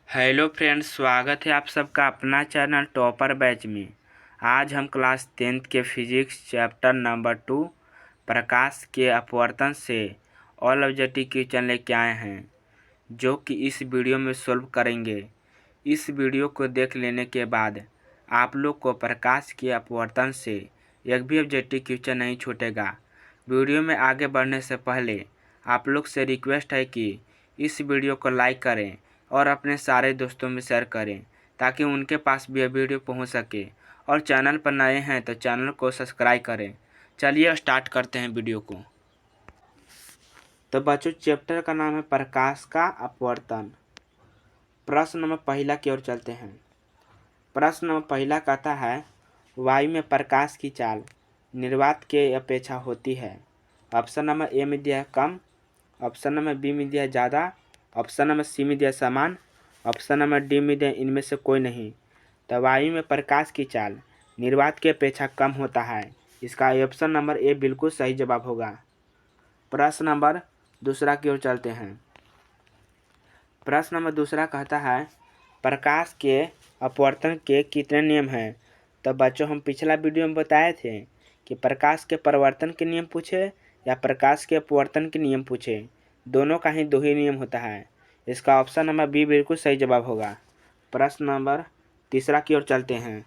Hello friends, स्वागत है आप सबका अपना चैनल टॉपर बैच में। आज हम क्लास 10th के फिजिक्स चैप्टर नंबर 2 प्रकाश के अपवर्तन से ऑल ऑब्जेक्टिव क्वेश्चन लेके आए हैं, जो कि इस वीडियो में सोल्व करेंगे। इस वीडियो को देख लेने के बाद आप लोग को प्रकाश के अपवर्तन से एक भी ऑब्जेक्टिव क्वेश्चन नहीं छूटेगा। वीडियो में आगे बढ़ने से पहले आप लोग से रिक्वेस्ट है कि इस वीडियो को लाइक करें और अपने सारे दोस्तों में शेयर करें, ताकि उनके पास भी यह वीडियो पहुंच सके। और चैनल पर नए हैं तो चैनल को सब्सक्राइब करें। चलिए स्टार्ट करते हैं वीडियो को। तो बच्चों, चैप्टर का नाम है प्रकाश का अपवर्तन। प्रश्न नंबर पहला की ओर चलते हैं। प्रश्न नंबर पहला कहता है, वायु में प्रकाश की चाल निर्वात के अपेक्षा होती है। ऑप्शन नंबर ए में दिया है कम, ऑप्शन नंबर बी में दिया है ज़्यादा, ऑप्शन नंबर सी में दिया समान, ऑप्शन नंबर डी में दिया इनमें से कोई नहीं। तो वायु में प्रकाश की चाल निर्वात की अपेक्षा कम होता है। इसका ऑप्शन नंबर ए बिल्कुल सही जवाब होगा। प्रश्न नंबर दूसरा की ओर चलते हैं। प्रश्न नंबर दूसरा कहता है, प्रकाश के अपवर्तन के कितने नियम हैं। तो बच्चों, हम पिछला वीडियो में बताए थे कि प्रकाश के परिवर्तन के नियम पूछे या प्रकाश के अपवर्तन के नियम पूछे, दोनों का ही दो ही नियम होता है। इसका ऑप्शन नंबर बी बिल्कुल सही जवाब होगा। प्रश्न नंबर तीसरा की ओर चलते हैं।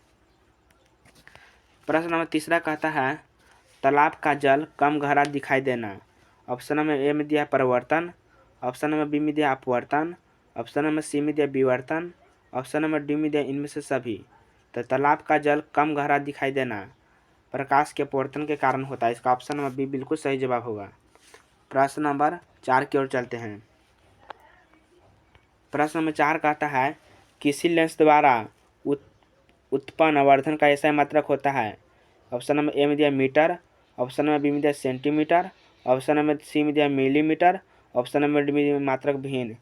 प्रश्न नंबर तीसरा कहता है, तालाब का जल कम गहरा दिखाई देना। ऑप्शन नंबर ए में दिया परिवर्तन, ऑप्शन नंबर बी में दिया अपवर्तन, ऑप्शन नंबर सी में दिया विवर्तन, ऑप्शन नंबर डी में दिया इनमें से सभी। तो तालाब का जल कम गहरा दिखाई देना प्रकाश के अपवर्तन के कारण होता है। इसका ऑप्शन नंबर बी बिल्कुल सही जवाब होगा। प्रश्न नंबर 4 की ओर चलते हैं। प्रश्न नंबर 4 कहता है, किसी लेंस द्वारा उत्पन्न आवर्धन का ऐसा मात्रक होता है। ऑप्शन नंबर ए में दिया मीटर, ऑप्शन नंबर बी में दिया सेंटीमीटर, ऑप्शन नंबर सी में दिया मिलीमीटर, ऑप्शन नंबर डी में दिया मात्रक विहीन।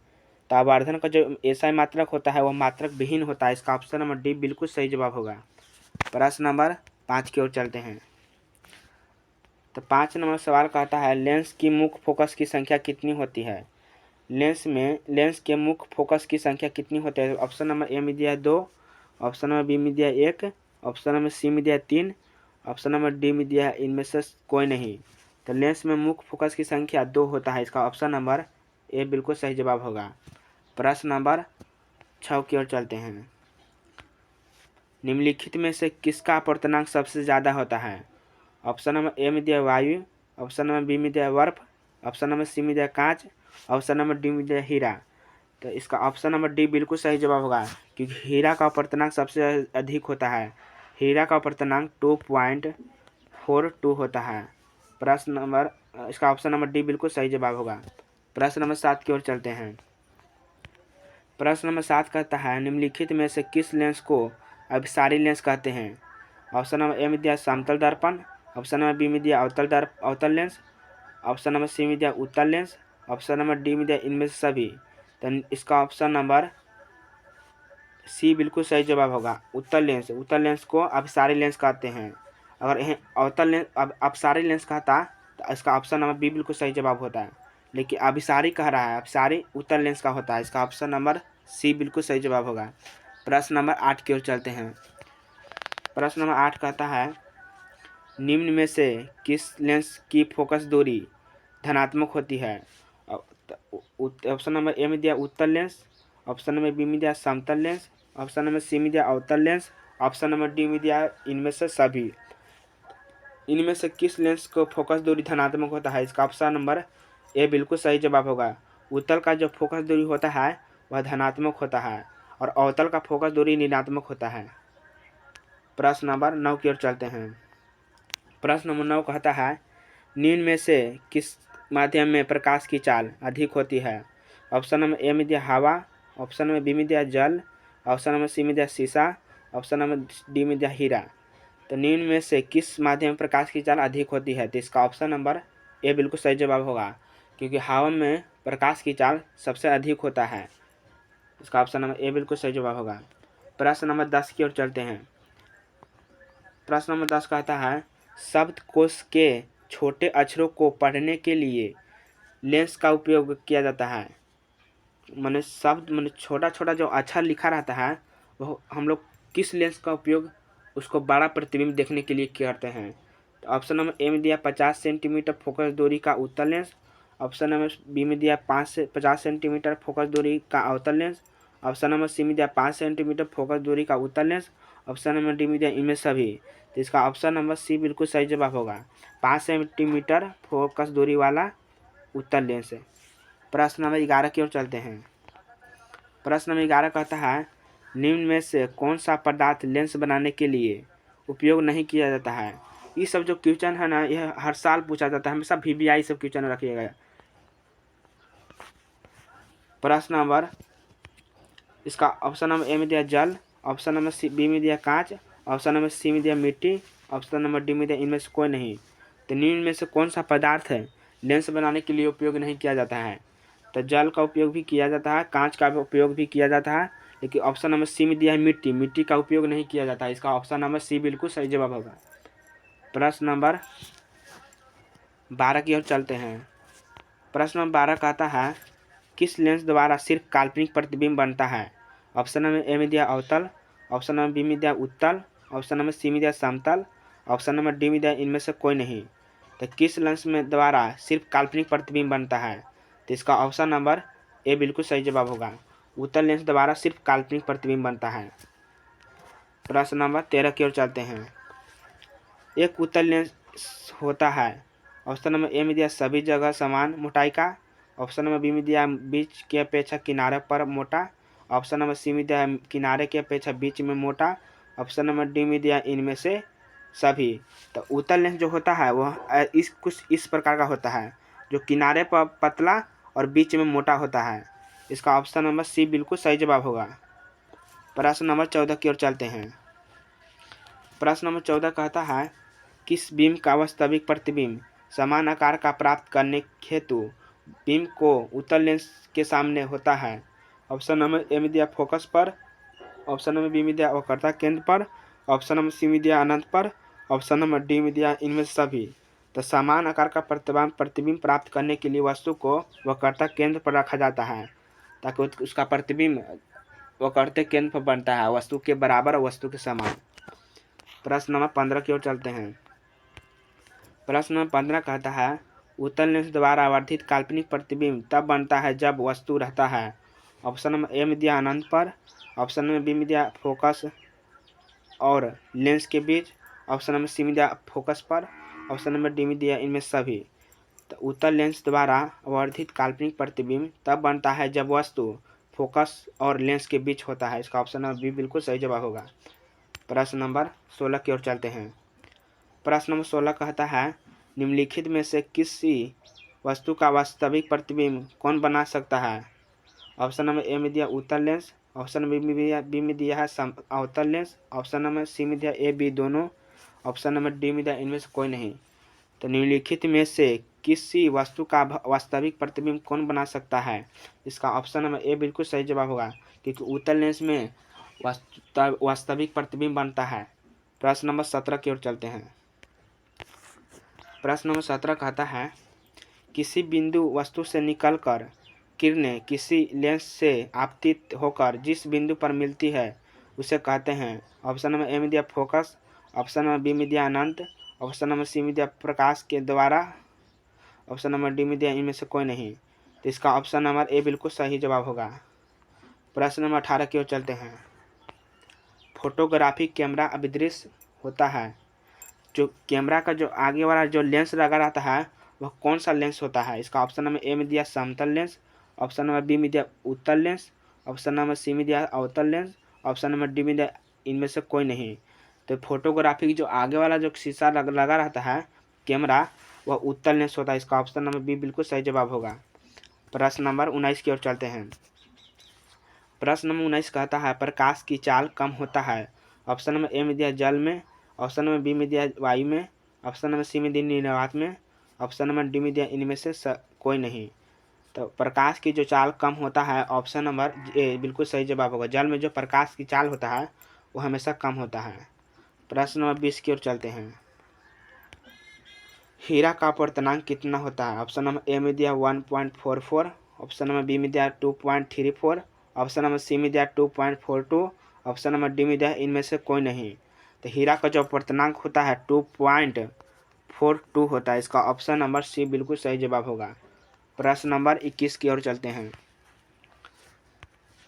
तो आवर्धन का जो ऐसा मात्रक होता है वह मात्रक विहीन होता है। इसका ऑप्शन नंबर डी बिल्कुल सही जवाब होगा। प्रश्न नंबर 5 की ओर चलते हैं। तो 5 नंबर सवाल कहता है, लेंस की मुख्य फोकस की संख्या कितनी होती है। लेंस के मुख्य फोकस की संख्या कितनी होती है। ऑप्शन नंबर ए में दिया है 2, ऑप्शन नंबर बी में दिया 1, ऑप्शन नंबर सी में दिया 3, ऑप्शन नंबर डी में दिया है इनमें से कोई नहीं। तो लेंस में मुख्य फोकस की संख्या 2 होता है। इसका ऑप्शन नंबर ए बिल्कुल सही जवाब होगा। प्रश्न नंबर 6 की ओर चलते हैं। निम्नलिखित में से किसका अपवर्तनांक सबसे ज़्यादा होता है। ऑप्शन नंबर ए में दिया वायु, ऑप्शन नंबर बी में दिया बर्फ, ऑप्शन नंबर सी में दिया कांच, ऑप्शन नंबर डी में दिया हीरा। तो इसका ऑप्शन नंबर डी बिल्कुल सही जवाब होगा, क्योंकि हीरा का अपवर्तनांक सबसे अधिक होता है। हीरा का अपवर्तनांक 2.42 होता है। प्रश्न नंबर इसका ऑप्शन नंबर डी बिल्कुल सही जवाब होगा। प्रश्न नंबर 7 की ओर चलते हैं। प्रश्न नंबर 7 कहता है, निम्नलिखित में से किस लेंस को अभिसारी लेंस कहते हैं। ऑप्शन नंबर ए में दिया समतल दर्पण, ऑप्शन नंबर बी में दिया अवतल लेंस, ऑप्शन नंबर सी में दिया उत्तल लेंस, ऑप्शन नंबर डी में दिया इनमें से सभी। तो इसका ऑप्शन नंबर सी बिल्कुल सही जवाब होगा। उत्तल लेंस को अभिसारी लेंस कहते हैं। अगर यह अवतल लेंस अपसारी लेंस कहता तो इसका ऑप्शन नंबर बी बिल्कुल सही जवाब होता है, लेकिन अभिसारी कह रहा है, अभिसारी उत्तल लेंस का होता है। इसका ऑप्शन नंबर सी बिल्कुल सही जवाब होगा। प्रश्न नंबर 8 की ओर चलते हैं। प्रश्न नंबर 8 कहता है, निम्न में से किस लेंस की फोकस दूरी धनात्मक होती है। ऑप्शन नंबर ए में दिया उत्तल लेंस, ऑप्शन नंबर बी में दिया समतल लेंस, ऑप्शन नंबर सी में दिया अवतल लेंस, ऑप्शन नंबर डी में दिया इनमें से सभी। इनमें से किस लेंस को फोकस दूरी धनात्मक होता है। इसका ऑप्शन नंबर ए बिल्कुल सही जवाब होगा। उत्तल का जो फोकस दूरी होता है वह धनात्मक होता है और अवतल का फोकस दूरी ऋणात्मक होता है। प्रश्न नंबर 9 की ओर चलते हैं। प्रश्न नंबर 9 कहता है, निम्न में से किस माध्यम में प्रकाश की चाल अधिक होती है। ऑप्शन नंबर ए में दिया हवा, ऑप्शन नंबर बी में दिया जल, ऑप्शन नंबर सी में दिया शीशा, ऑप्शन नंबर डी में दिया हीरा। तो निम्न में से किस माध्यम में प्रकाश की चाल अधिक होती है। तो इसका ऑप्शन नंबर ए बिल्कुल सही जवाब होगा, क्योंकि हवा में प्रकाश की चाल सबसे अधिक होता है। इसका ऑप्शन नंबर ए बिल्कुल सही जवाब होगा। प्रश्न नंबर 10 की ओर चलते हैं। प्रश्न नंबर 10 कहता है, शब्दकोश के छोटे अक्षरों को पढ़ने के लिए लेंस का उपयोग किया जाता है। मैंने शब्द मैंने छोटा छोटा जो अक्षर लिखा रहता है वो हम लोग किस लेंस का उपयोग उसको बड़ा प्रतिबिंब देखने के लिए करते हैं। तो ऑप्शन नंबर ए में दिया 50 सेंटीमीटर फोकस दूरी का उत्तल लेंस। ऑप्शन नंबर बी में दिया 5 से 50 सेंटीमीटर फोकस दूरी का अवतल लेंस। ऑप्शन नंबर सी में दिया 5 सेंटीमीटर फोकस दूरी का उत्तल लेंस। ऑप्शन नंबर डी में दिया इनमें सभी। तो इसका ऑप्शन नंबर सी बिल्कुल सही जवाब होगा, 5 सेंटीमीटर फोकस दूरी वाला उत्तल लेंस है। प्रश्न नंबर 11 की ओर चलते हैं। प्रश्न नंबर 11 कहता है निम्न में से कौन सा पदार्थ लेंस बनाने के लिए उपयोग नहीं किया जाता है। ये सब जो क्वेश्चन है ना, यह हर साल पूछा जाता है, हमेशा VBI सब क्वेश्चन रखिएगा। प्रश्न नंबर इसका ऑप्शन नंबर ए में दिया जल, ऑप्शन नंबर बी में दिया कांच, ऑप्शन नंबर सी में दिया मिट्टी, ऑप्शन नंबर डी में दिया इनमें से कोई नहीं। तो निम्न में से कौन सा पदार्थ है लेंस बनाने के लिए उपयोग नहीं किया जाता है। तो जल का उपयोग भी किया जाता है, कांच का उपयोग भी किया जाता है, लेकिन ऑप्शन नंबर सी में दिया है मिट्टी, मिट्टी का उपयोग नहीं किया जाता है। इसका ऑप्शन नंबर सी बिल्कुल सही जवाब होगा। प्रश्न नंबर 12 की ओर चलते हैं। प्रश्न नंबर 12 कहता है किस लेंस द्वारा सिर्फ काल्पनिक प्रतिबिंब बनता है। ऑप्शन नंबर ए में दिया अवतल, ऑप्शन नंबर बी में दिया उत्तल, ऑप्शन नंबर सी में दिया समतल, ऑप्शन नंबर डी में दिया इनमें से कोई नहीं। तो किस लेंस में द्वारा सिर्फ काल्पनिक प्रतिबिंब बनता है। तो इसका ऑप्शन नंबर ए बिल्कुल सही जवाब होगा, उत्तल लेंस द्वारा सिर्फ काल्पनिक प्रतिबिंब बनता है। प्रश्न नंबर 13 की ओर चलते हैं। एक उत्तल लेंस होता है। ऑप्शन नंबर ए में दिया सभी जगह समान मोटाई का, ऑप्शन नंबर बी में दिया बीच की अपेक्षा किनारे पर मोटा, ऑप्शन नंबर सी में दिया किनारे की अपेक्षा बीच में मोटा, ऑप्शन नंबर डी में दिया इनमें से सभी। तो उत्तल लेंस जो होता है वह कुछ इस प्रकार का होता है, जो किनारे पर पतला और बीच में मोटा होता है। इसका ऑप्शन नंबर सी बिल्कुल सही जवाब होगा। प्रश्न नंबर 14 की ओर चलते हैं। प्रश्न नंबर 14 कहता है किस बीम का वास्तविक प्रतिबिंब समान आकार का प्राप्त करने हेतु बीम को उत्तल लेंस के सामने होता है। ऑप्शन नंबर ए में दिया फोकस पर, ऑप्शन नंबर बी में दिया वक्रता केंद्र पर, ऑप्शन नंबर सी में दिया अनंत पर, ऑप्शन नंबर डी में दिया इनमें से सभी। तो समान आकार का प्रतिबिंब प्राप्त करने के लिए वस्तु को वक्रता केंद्र पर रखा जाता है, ताकि उसका प्रतिबिंब वक्रता केंद्र पर बनता है, वस्तु के बराबर और वस्तु के समान। प्रश्न नंबर 15 की ओर चलते हैं। प्रश्न नंबर 15 कहता है उत्तल लेंस द्वारा आवर्धित काल्पनिक प्रतिबिंब तब बनता है जब वस्तु रहता है। ऑप्शन नंबर ए में दिया अनंत पर, ऑप्शन नंबर बी में दिया फोकस और लेंस के बीच, ऑप्शन नंबर सी में दिया फोकस पर, ऑप्शन नंबर डी में दिया इनमें सभी। तो उत्तल लेंस द्वारा आवर्धित काल्पनिक प्रतिबिंब तब बनता है जब वस्तु फोकस और लेंस के बीच होता है। इसका ऑप्शन नंबर बी बिल्कुल सही जवाब होगा। प्रश्न नंबर 16 की ओर चलते हैं। प्रश्न नंबर 16 कहता है निम्नलिखित में से किसी वस्तु का वास्तविक प्रतिबिंब कौन बना सकता है। ऑप्शन नंबर ए में दिया उत्तल लेंस, ऑप्शन नंबर बी में दिया है अवतल लेंस, ऑप्शन नंबर सी में दिया ए बी दोनों, ऑप्शन नंबर डी में दिया इनमें से कोई नहीं। तो निम्नलिखित में से किसी वस्तु का वास्तविक प्रतिबिंब कौन बना सकता है। इसका ऑप्शन नंबर ए बिल्कुल सही जवाब होगा, क्योंकि उत्तल लेंस में वास्तविक प्रतिबिंब बनता है। प्रश्न नंबर 17 की ओर चलते हैं। प्रश्न नंबर 17 कहता है किसी बिंदु वस्तु से निकलकर किरणें किसी लेंस से आपतित होकर जिस बिंदु पर मिलती है उसे कहते हैं। ऑप्शन नंबर ए में दिया फोकस, ऑप्शन नंबर बी में दिया अनंत, ऑप्शन नंबर सी में दिया प्रकाश के द्वारा, ऑप्शन नंबर डी में दिया इनमें से कोई नहीं। तो इसका ऑप्शन नंबर ए बिल्कुल सही जवाब होगा। प्रश्न नंबर 18 की ओर चलते हैं। फोटोग्राफी कैमरा अभिदृश्य होता है। जो कैमरा का जो आगे वाला जो लेंस लगा रहता है वह कौन सा लेंस होता है। इसका ऑप्शन नंबर ए में दिया समतल लेंस, ऑप्शन नंबर बी में दिया उत्तल लेंस, ऑप्शन नंबर सी में दिया अवतल लेंस, ऑप्शन नंबर डी में दिया इनमें से कोई नहीं। तो फोटोग्राफी की जो आगे वाला जो शीशा लगा रहता है कैमरा, वह उत्तल लेंस होता है। इसका ऑप्शन नंबर बी बिल्कुल सही जवाब होगा। प्रश्न नंबर 19 की ओर चलते हैं। प्रश्न नंबर 19 कहता है प्रकाश की चाल कम होता है। ऑप्शन नंबर ए में दिया जल में, ऑप्शन नंबर बी में दिया वायु में, ऑप्शन नंबर सी में दिया निर्वात में, ऑप्शन नंबर डी में दिया इनमें से कोई नहीं। तो प्रकाश की जो चाल कम होता है, ऑप्शन नंबर ए बिल्कुल सही जवाब होगा। जल में जो प्रकाश की चाल होता है वो हमेशा कम होता है। प्रश्न नंबर 20 की ओर चलते हैं। हीरा का अपवर्तनांक कितना होता है। ऑप्शन नंबर ए में दिया 1.44, ऑप्शन नंबर बी में दिया 2.34, ऑप्शन नंबर सी में दिया 2.42, ऑप्शन नंबर डी में दिया इनमें से कोई नहीं। तो हीरा का जो अपवर्तनांक होता है 2.42 होता है। इसका ऑप्शन नंबर सी बिल्कुल सही जवाब होगा। प्रश्न नंबर 21 की ओर चलते हैं।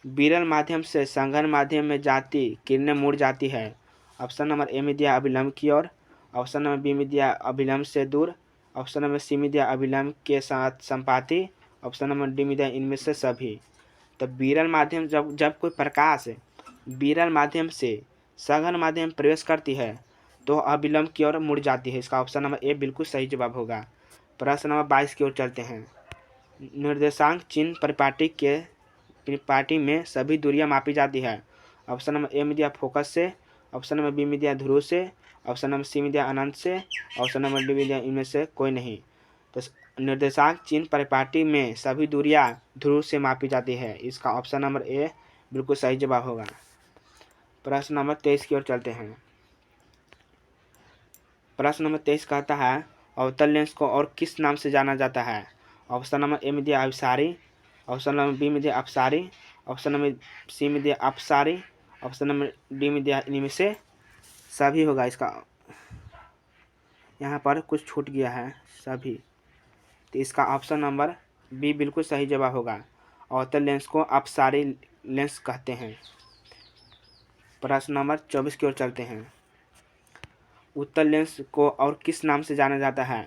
विरल माध्यम से संघन माध्यम में जाती किरणें मुड़ जाती है। ऑप्शन नंबर ए में दिया अभिलंब की ओर, ऑप्शन नंबर बी में दिया अभिलंब से दूर, ऑप्शन नंबर सी में दिया अभिलंब के साथ संपाती, ऑप्शन नंबर डी में दिया इनमें से सभी। तो विरल माध्यम जब कोई प्रकाश विरल माध्यम से सघन माध्यम में प्रवेश करती है तो अभिलंब की ओर मुड़ जाती है। इसका ऑप्शन नंबर ए बिल्कुल सही जवाब होगा। प्रश्न नंबर 22 की ओर चलते हैं। निर्देशांक चिन्ह परिपाटी में सभी दूरियां मापी जाती है। ऑप्शन नंबर ए में दिया फोकस से, ऑप्शन नंबर बी में दिया ध्रुव से, ऑप्शन नंबर सी में दिया अनंत से, ऑप्शन नंबर डी में दिया इनमें से कोई नहीं। तो निर्देशांक चिन्ह परिपाटी में सभी दूरियां ध्रुव से मापी जाती है। इसका ऑप्शन नंबर ए बिल्कुल सही जवाब होगा। प्रश्न नंबर 23 की ओर चलते हैं। प्रश्न नंबर 23 कहता है अवतल लेंस को और किस नाम से जाना जाता है। ऑप्शन नंबर ए में दिया अभिसारी, ऑप्शन नंबर बी में दिया अपसारी, ऑप्शन नंबर सी में दिया अपसारी, ऑप्शन नंबर डी में दिया इनमें से सभी होगा। इसका यहाँ पर कुछ छूट गया है सभी, तो इसका ऑप्शन नंबर बी बिल्कुल सही जवाब होगा। अवतल लेंस को अपसारी लेंस कहते हैं। प्रश्न नंबर 24 की ओर चलते हैं। उत्तल लेंस को और किस नाम से जाना जाता है।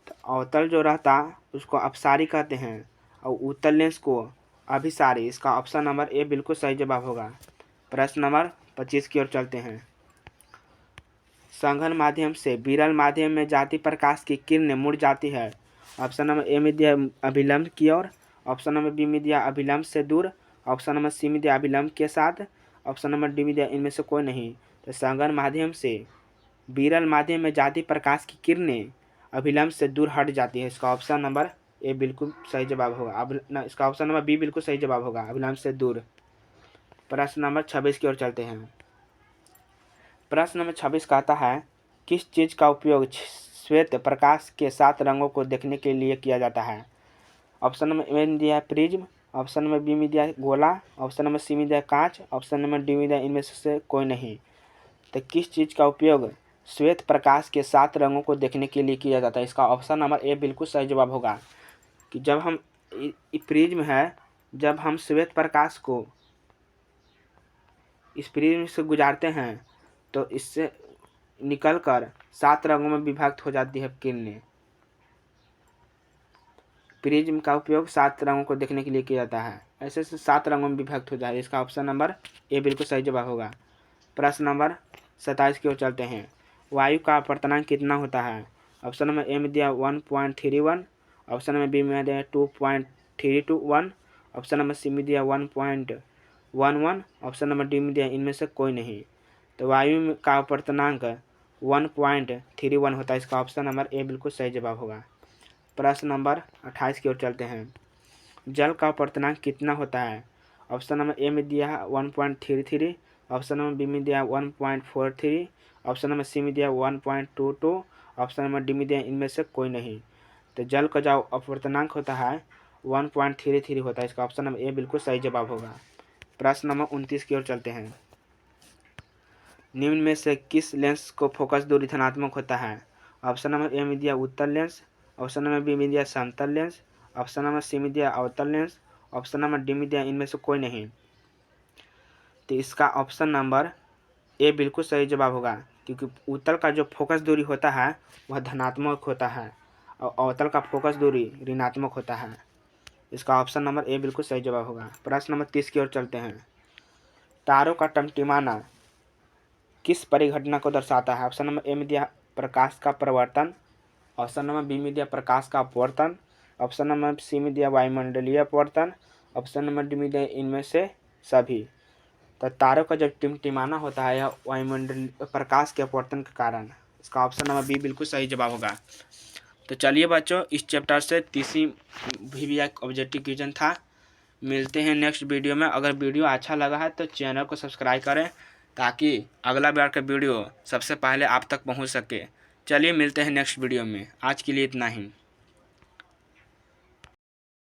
तो अवतल जो रहता उसको अपसारी कहते हैं और उत्तल लेंस को अभिसारी। इसका ऑप्शन नंबर ए बिल्कुल सही जवाब होगा। प्रश्न नंबर 25 की ओर चलते हैं। संघन माध्यम से विरल माध्यम में जाती प्रकाश की किरणें मुड़ जाती है। ऑप्शन नंबर ए में दिया अभिलंब की ओर, ऑप्शन नंबर बी में दिया अभिलंब से दूर, ऑप्शन नंबर सी में दिया अभिलंब के साथ, ऑप्शन नंबर डी में दिया इनमें से कोई नहीं। तो संघन माध्यम से विरल माध्यम में जाती प्रकाश की किरणें अभिलंब से दूर हट जाती है। इसका ऑप्शन नंबर ए बिल्कुल सही जवाब होगा। इसका ऑप्शन नंबर बी बिल्कुल सही जवाब होगा, अभिलंब से दूर। प्रश्न नंबर 26 की ओर चलते हैं। प्रश्न नंबर 26 कहता है किस चीज़ का उपयोग श्वेत प्रकाश के 7 रंगों को देखने के लिए किया जाता है। ऑप्शन नंबर ए में दिया है प्रिज्म, ऑप्शन नंबर बी में दिया है गोला, ऑप्शन नंबर सी में दिया कांच, ऑप्शन नंबर डी में दिया इनमें से कोई नहीं। तो किस चीज़ का उपयोग श्वेत प्रकाश के 7 रंगों को देखने के लिए किया जाता है। इसका ऑप्शन नंबर ए बिल्कुल सही जवाब होगा कि जब हम प्रिज्म है, जब हम श्वेत प्रकाश को इस प्रिज्म से गुजारते हैं तो इससे निकलकर 7 रंगों में विभक्त हो जाती है किरणें। प्रिज्म का उपयोग 7 रंगों को देखने के लिए किया जाता है, ऐसे 7 रंगों में विभक्त हो जाए। इसका ऑप्शन नंबर ए बिल्कुल सही जवाब होगा। प्रश्न नंबर 27 की ओर चलते हैं। वायु का अपवर्तनांक कितना होता है। ऑप्शन नंबर ए में दिया 1.31, ऑप्शन नंबर बी में दिया 2.321, ऑप्शन नंबर सी में दिया 1.11, ऑप्शन नंबर डी में दिया इनमें से कोई नहीं। तो वायु का अपवर्तनांक 1.31 होता है। इसका ऑप्शन नंबर ए बिल्कुल सही जवाब होगा। प्रश्न नंबर 28 की ओर चलते हैं। जल का अपवर्तनांक कितना होता है। ऑप्शन नंबर ए में दिया 1.33, ऑप्शन नंबर बी में दिया 1.43, ऑप्शन नंबर सी में दिया 1.22, ऑप्शन नंबर डी में दिया इनमें से कोई नहीं। तो जल का जो अपवर्तनांक होता है 1.33 होता है। इसका ऑप्शन नंबर ए बिल्कुल सही जवाब होगा। प्रश्न नंबर 29 की ओर चलते हैं। निम्न में से किस लेंस को फोकस दूरी धनात्मक होता है। ऑप्शन नंबर ए में दिया उत्तल लेंस, ऑप्शन नंबर बी में दिया समतल लेंस, ऑप्शन नंबर सी में दिया अवतल लेंस, ऑप्शन नंबर डी में दिया इनमें से कोई नहीं। तो इसका ऑप्शन नंबर ए बिल्कुल सही जवाब होगा क्योंकि उत्तल का जो फोकस दूरी होता है वह धनात्मक होता है और अवतल का फोकस दूरी ऋणात्मक होता है। इसका ऑप्शन नंबर ए बिल्कुल सही जवाब होगा। प्रश्न नंबर 30 की ओर चलते हैं। तारों का टिमटिमाना किस परिघटना को दर्शाता है। ऑप्शन नंबर ए में दिया प्रकाश का प्रवर्तन, ऑप्शन नंबर बी में दिया प्रकाश का अपवर्तन, ऑप्शन नंबर सी में दिया वायुमंडलीय अपवर्तन, ऑप्शन नंबर डी में दिया इनमें से सभी। तो तारों का जब टिमटिमाना होता है यह वायुमंडलीय प्रकाश के अपवर्तन के कारण। इसका ऑप्शन नंबर बी बिल्कुल सही जवाब होगा। तो चलिए बच्चों, इस चैप्टर से 30वीं भी एक ऑब्जेक्टिव क्वेश्चन था। मिलते हैं नेक्स्ट वीडियो में। अगर वीडियो अच्छा लगा है तो चैनल को सब्सक्राइब करें ताकि अगला बार का वीडियो सबसे पहले आप तक पहुंच सके। चलिए मिलते हैं नेक्स्ट वीडियो में। आज के लिए इतना ही।